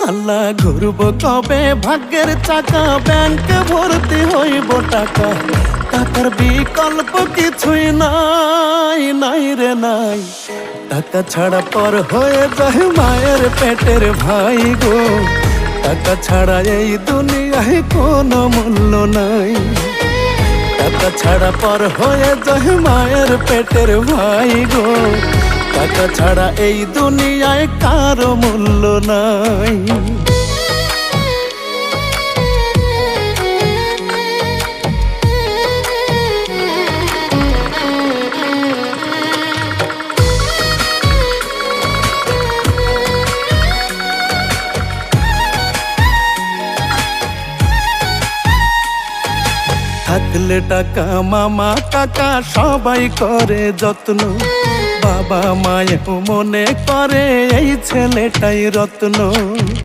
আল্লাহ ঘুরব কবে ভাগ্যের চাকা, ব্যাংকে ভর্তি হইব টাকা, টাকার বিকল্প কিছুই নাই, নাই রে নাই। টাকা ছাড়া পর হয়ে যায় মায়ের পেটের ভাই গো, টাকা ছাড়া এই দুনিয়ায় কোনো মূল্য নাই। টাকা ছাড়া পর হয়ে যায় মায়ের পেটের ভাই গো, টাকা ছাড়া এই দুনিয়ায় কারো মূল্য নাই। থাকলে টাকা মামা কাকা সবাই করে যত্ন, বাবা মায়েও মনে করে এই ছেলেটাই রত্ন।